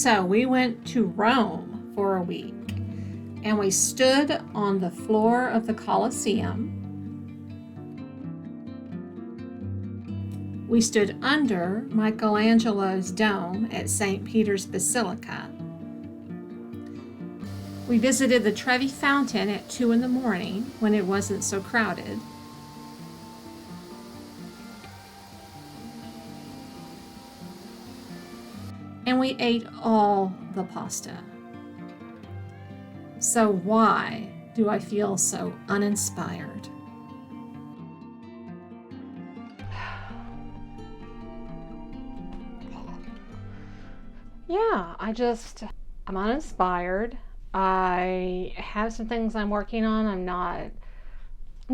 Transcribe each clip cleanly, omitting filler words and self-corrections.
So we went to Rome for a week, and we stood on the floor of the Colosseum. We stood under Michelangelo's dome at St. Peter's Basilica. We visited the Trevi Fountain at 2 in the morning when it wasn't so crowded. And we ate all the pasta. So why do I feel so uninspired? Yeah, I'm uninspired. I have some things I'm working on. I'm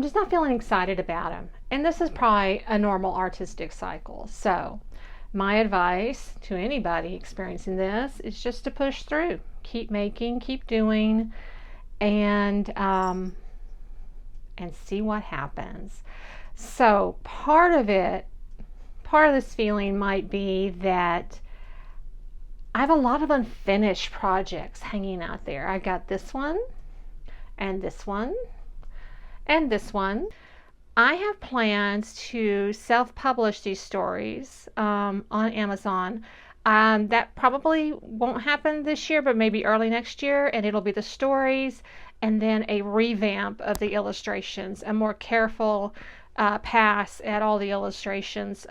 just not feeling excited about them. And this is probably a normal artistic cycle. So my advice to anybody experiencing this is just to push through. Keep making, keep doing, and see what happens. So part of this feeling might be that I have a lot of unfinished projects hanging out there. I got this one, and this one, and this one. I have plans to self-publish these stories on Amazon. That probably won't happen this year, but maybe early next year, and it'll be the stories and then a revamp of the illustrations, a more careful pass at all the illustrations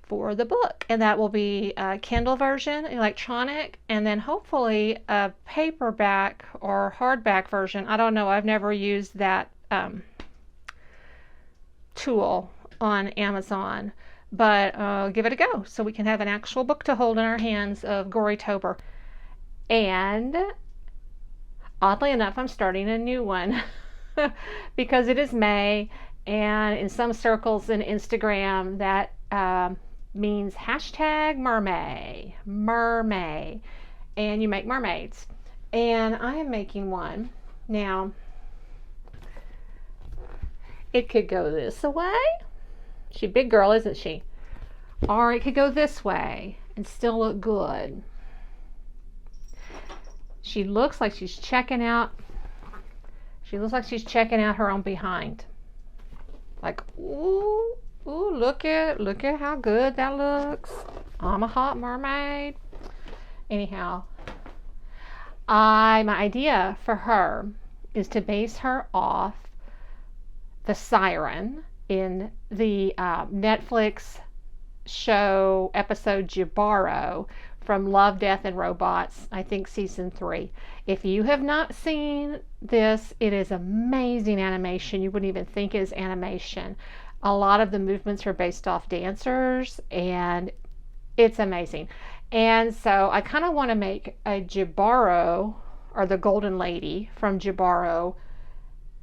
for the book. And that will be a Kindle version, electronic, and then hopefully a paperback or hardback version. I don't know. I've never used that tool on Amazon, but give it a go so we can have an actual book to hold in our hands of Gorytober. And oddly enough, I'm starting a new one because it is May, and in some circles in Instagram that means hashtag mermaid, and you make mermaids. And I am making one now. It could go this way. She's a big girl, isn't she? Or it could go this way and still look good. She looks like she's checking out. She looks like she's checking out her own behind. Like, ooh, look at how good that looks. I'm a hot mermaid. Anyhow, my idea for her is to base her off the siren in the Netflix show episode Jibaro from Love, Death, and Robots, I think season 3. If you have not seen this, it is amazing animation. You wouldn't even think it is animation. A lot of the movements are based off dancers, and it's amazing. And so I kind of want to make a Jibaro, or the Golden Lady from Jibaro,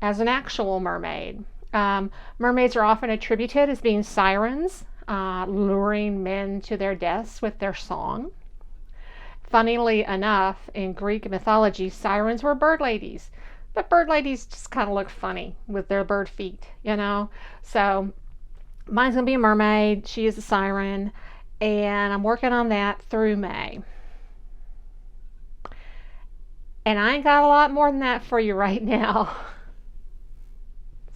as an actual mermaid. Mermaids are often attributed as being sirens, luring men to their deaths with their song. Funnily enough, in Greek mythology, sirens were bird ladies, but bird ladies just kind of look funny with their bird feet, you know? So mine's gonna be a mermaid. She is a siren, and I'm working on that through May. And I ain't got a lot more than that for you right now.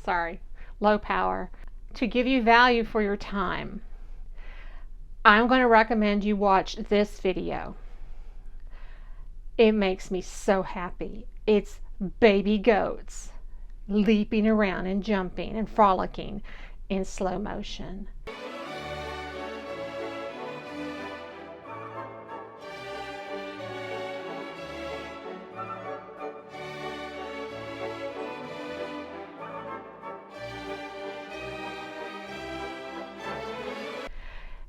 Sorry, low power. To give you value for your time, I'm going to recommend you watch this video. It makes me so happy. It's baby goats leaping around and jumping and frolicking in slow motion.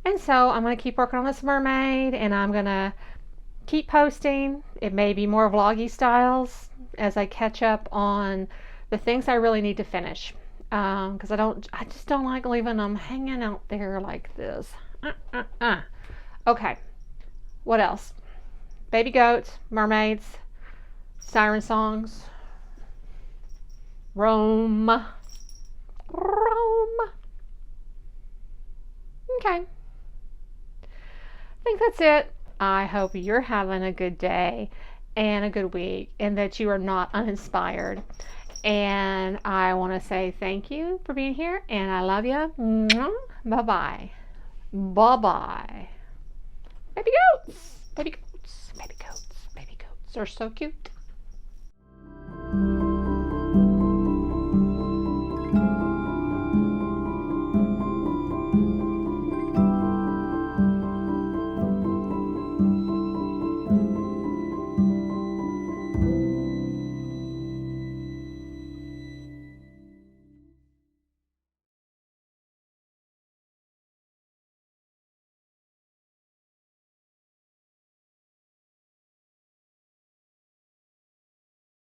And so I'm going to keep working on this mermaid, and I'm going to keep posting. It may be more vloggy styles as I catch up on the things I really need to finish. Because I just don't like leaving them hanging out there like this. Okay, what else? Baby goats, mermaids, siren songs, Rome. Okay. I think that's it. I hope you're having a good day and a good week, and that you are not uninspired. And I want to say thank you for being here, and I love you. Bye bye. Bye bye. Baby goats. Baby goats. Baby goats. Baby goats are so cute.